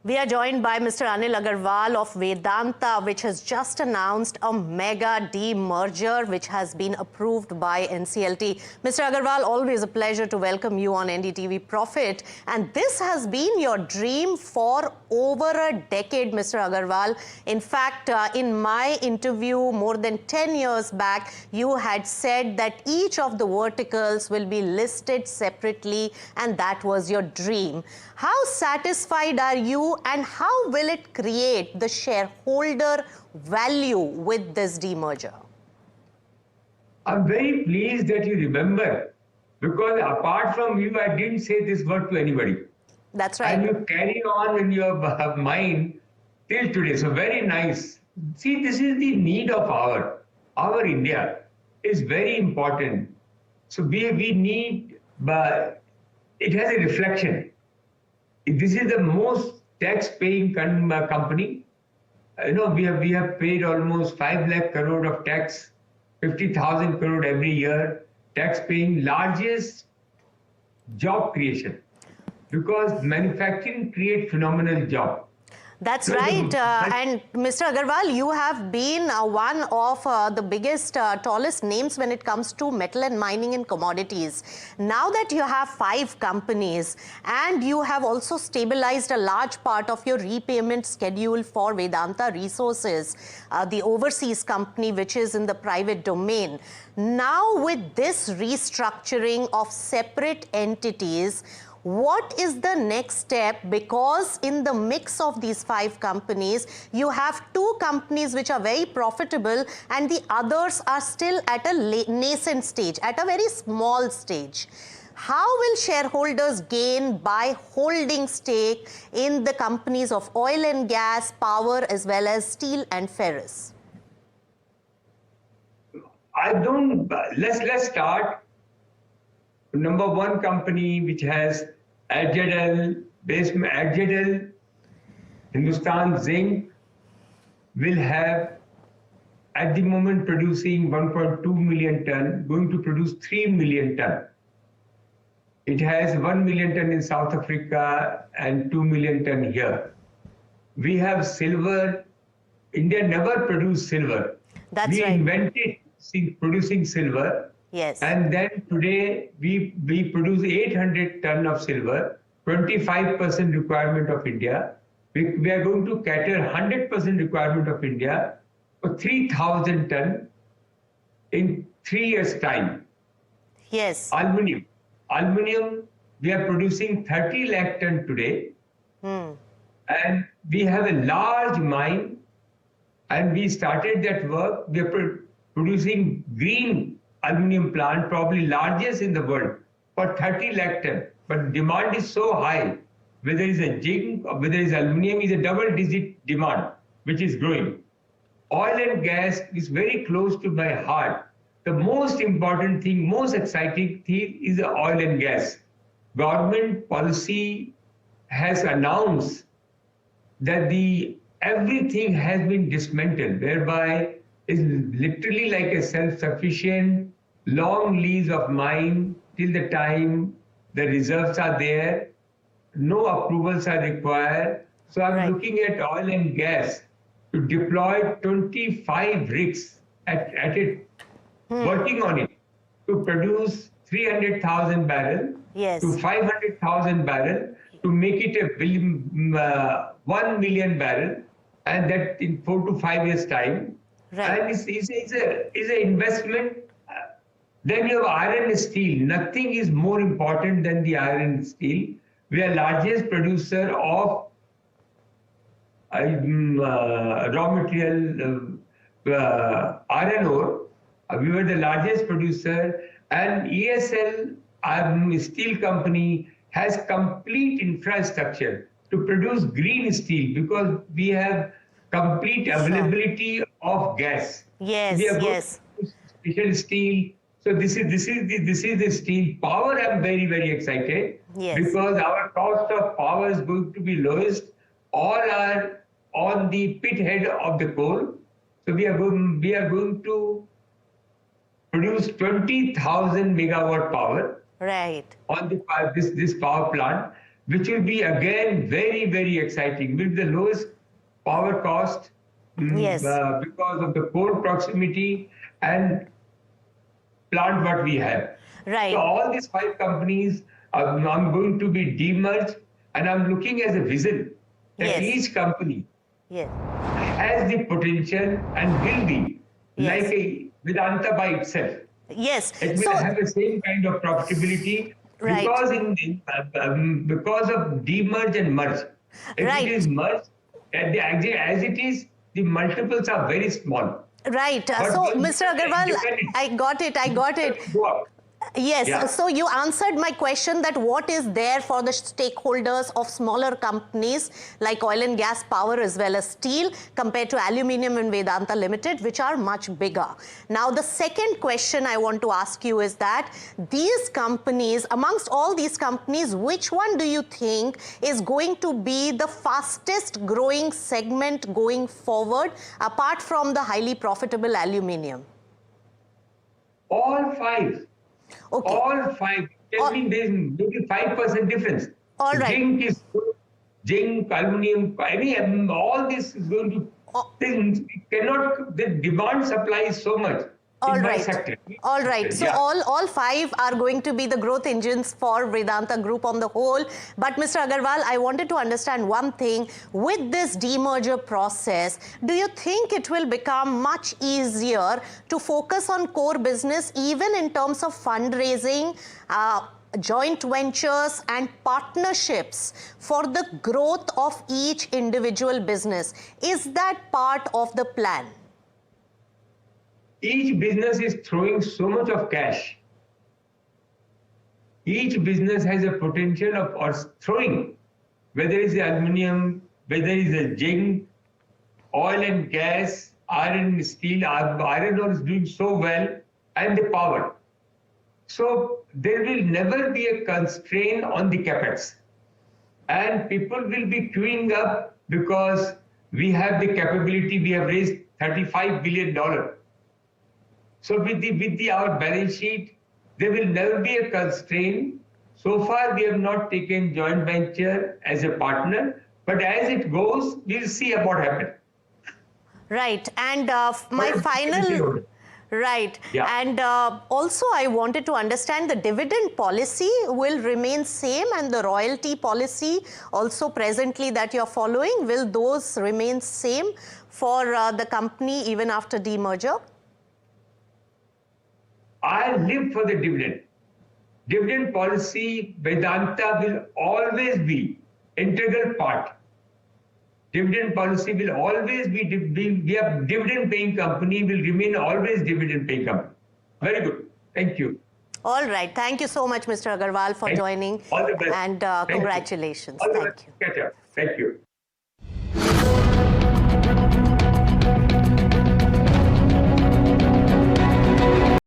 We are joined by Mr. Anil Agarwal of Vedanta, which has just announced a mega demerger, which has been approved by NCLT. Mr. Agarwal, always a pleasure to welcome you on NDTV Profit. And this has been your dream for over a decade, Mr. Agarwal. In fact, in my interview more than 10 years back, you had said that each of the verticals will be listed separately, and that was your dream. How satisfied are you, and how will it create the shareholder value with this demerger? I'm very pleased that you remember, because apart from you, I didn't say this word to anybody. That's right. And you carry on in your mind till today. So very nice. See, this is the need of our India is very important. So we need, but it has a reflection. This is the most tax-paying company. We have paid almost 5 lakh crore of tax, 50,000 crore every year, tax-paying, largest job creation, because manufacturing creates phenomenal job. That's right. And Mr. Agarwal, you have been one of the biggest, tallest names when it comes to metal and mining and commodities. Now that you have 5 companies and you have also stabilized a large part of your repayment schedule for Vedanta Resources, the overseas company which is in the private domain. Now with this restructuring of separate entities, what is the next step? Because in the mix of these 5 companies, you have 2 companies which are very profitable and the others are still at a nascent stage, at a very small stage. How will shareholders gain by holding stake in the companies of oil and gas, power, as well as steel and ferrous? Let's start. Number 1 company which has Agarwal, Hindustan Zinc, will have at the moment producing 1.2 million ton, going to produce 3 million ton. It has 1 million ton in South Africa and 2 million ton here. We have silver. India never produced silver. That's right. We invented producing silver. Yes. And then today we produce 800 ton of silver, 25% requirement of India. We are going to cater 100% requirement of India for 3,000 ton in 3 years' time. Yes. Aluminium, we are producing 30 lakh ton today. And we have a large mine, and we started that work. We are producing green aluminum plant, probably largest in the world, for 30 lakh ton. But demand is so high, whether it's a zinc or whether it's aluminum, is a double-digit demand, which is growing. Oil and gas is very close to my heart. The most important thing, most exciting thing is the oil and gas. Government policy has announced that everything has been dismantled, whereby it's literally like a self-sufficient, long lease of mine till the time the reserves are there, no approvals are required. So I'm looking at oil and gas to deploy 25 rigs at it, working on it, to produce 300,000 barrel to 500,000 barrel, to make it a 1 million barrel, and that in 4 to 5 years' time. Right. And it's an investment. Then you have iron and steel. Nothing is more important than the iron and steel. We are largest producer of raw material, iron ore. We were the largest producer, and ESL, steel company, has complete infrastructure to produce green steel, because we have complete availability of gas. Yes, we have yes. Special steel. So this is the steel. Power, I'm very, very excited. Yes. Because our cost of power is going to be lowest. All are on the pit head of the coal. So we are going to produce 20,000 megawatt power. Right. On this power plant. which will be again very, very exciting with the lowest power cost Yes. because of the coal proximity and plant what we have. Right. So all these 5 companies, I'm going to be demerged, and I'm looking as a vision that Yes. each company Yes. has the potential and will be Yes. like a Vedanta by itself. Yes. It will have the same kind of profitability Right. because because of demerge and merge. If Right. it is merged, as it is, the multiples are very small. Right. But So, when Mr. Agarwal, independent- I got it. Go up. Yes, Yeah. so you answered my question that what is there for the stakeholders of smaller companies like oil and gas, power as well as steel compared to aluminium and Vedanta Limited, which are much bigger. Now, the second question I want to ask you is that these companies, amongst all these companies, which one do you think is going to be the fastest growing segment going forward apart from the highly profitable aluminium? All 5. Okay. All 5. Tell me there's maybe 5% difference. All right. Zinc is good. Zinc, aluminum, all this is going to things. The demand supply is so much All in my right. sector. All right. So Yeah. all 5 are going to be the growth engines for Vedanta Group on the whole. But Mr. Agarwal, I wanted to understand one thing. With this demerger process, do you think it will become much easier to focus on core business, even in terms of fundraising, joint ventures and partnerships for the growth of each individual business? Is that part of the plan? Each business is throwing so much of cash. Each business has a potential of throwing, whether it's the aluminum, whether it's the zinc, oil and gas, iron and steel. Iron ore is doing so well, and the power. So there will never be a constraint on the capex. And people will be queuing up because we have the capability. We have raised $35 billion. So with our balance sheet, there will never be a constraint. So far, we have not taken joint venture as a partner, but as it goes, we'll see what happens. Right. And my final... Right. Yeah. And also I wanted to understand the dividend policy will remain same, and the royalty policy also presently that you're following, will those remain same for the company even after demerger? I live for the dividend. Dividend policy, Vedanta will always be integral part. Dividend policy will always be, we are dividend paying company, will remain always dividend paying company. Very good. Thank you. All right. Thank you so much, Mr. Agarwal, for joining. All the best. And congratulations. All the Thank best. you. Catch up. Thank you.